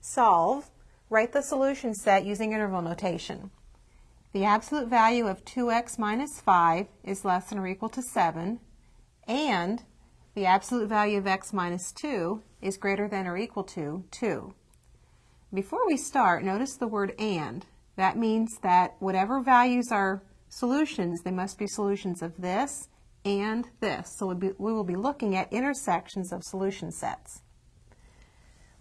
solve, write the solution set using interval notation. The absolute value of 2x minus 5 is less than or equal to 7, and the absolute value of x minus 2 is greater than or equal to 2. Before we start, notice the word and. That means that whatever values are solutions, they must be solutions of this and this. So we will be looking at intersections of solution sets.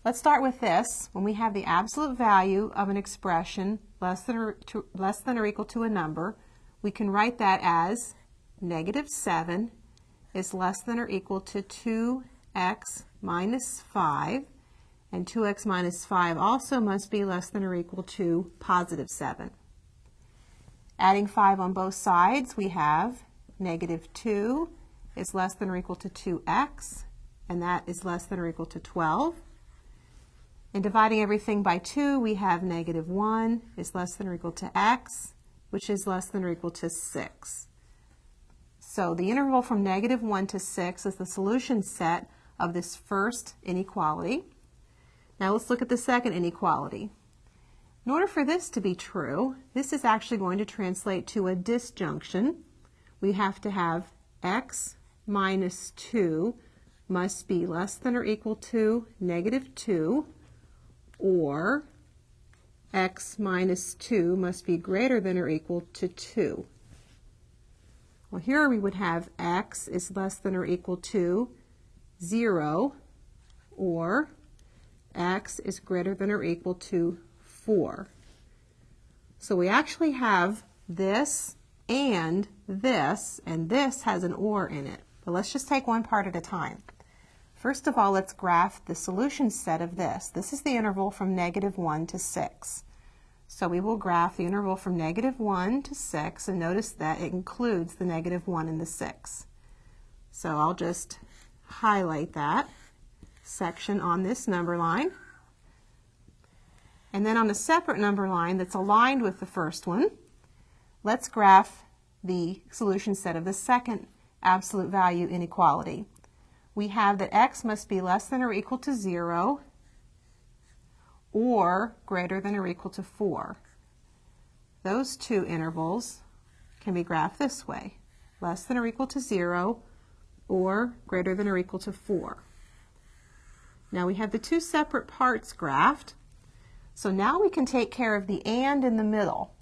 Let's start with this. When we have the absolute value of an expression less than or equal to a number, we can write that as negative 7 is less than or equal to 2x minus 5, and 2x minus 5 also must be less than or equal to positive 7. Adding 5 on both sides, we have negative 2 is less than or equal to 2x, and that is less than or equal to 12. And dividing everything by 2, we have negative 1 is less than or equal to x, which is less than or equal to 6. So the interval from negative 1 to 6 is the solution set of this first inequality. Now let's look at the second inequality. In order for this to be true, this is actually going to translate to a disjunction. We have to have x minus 2 must be less than or equal to negative 2, or x minus 2 must be greater than or equal to 2. Well, here we would have x is less than or equal to 0, or x is greater than or equal to 4. So we actually have this, and this has an or in it. But let's just take one part at a time. First of all, let's graph the solution set of this. This is the interval from negative 1 to 6. So we will graph the interval from negative 1 to 6, and notice that it includes the negative 1 and the 6. So I'll just highlight that section on this number line. And then on a separate number line that's aligned with the first one, let's graph the solution set of the second absolute value inequality. We have that x must be less than or equal to 0 or greater than or equal to 4. Those two intervals can be graphed this way, less than or equal to 0 or greater than or equal to 4. Now we have the two separate parts graphed, so now we can take care of the and in the middle.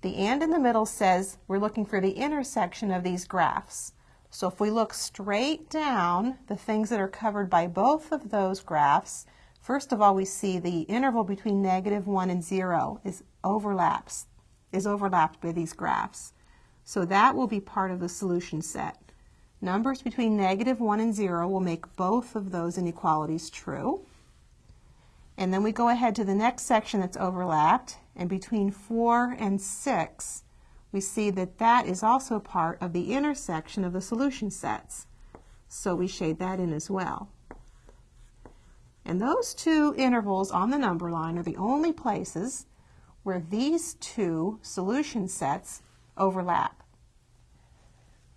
The and in the middle says we're looking for the intersection of these graphs. So if we look straight down, the things that are covered by both of those graphs, first of all, we see the interval between negative 1 and 0 is overlapped by these graphs. So that will be part of the solution set. Numbers between negative 1 and 0 will make both of those inequalities true. And then we go ahead to the next section that's overlapped, and between 4 and 6, we see that that is also part of the intersection of the solution sets. So we shade that in as well. And those two intervals on the number line are the only places where these two solution sets overlap.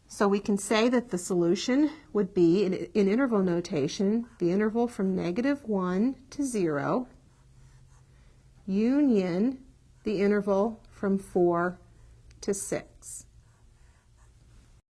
So we can say that the solution would be, in interval notation, the interval from negative 1 to 0 union the interval from 4 to 6.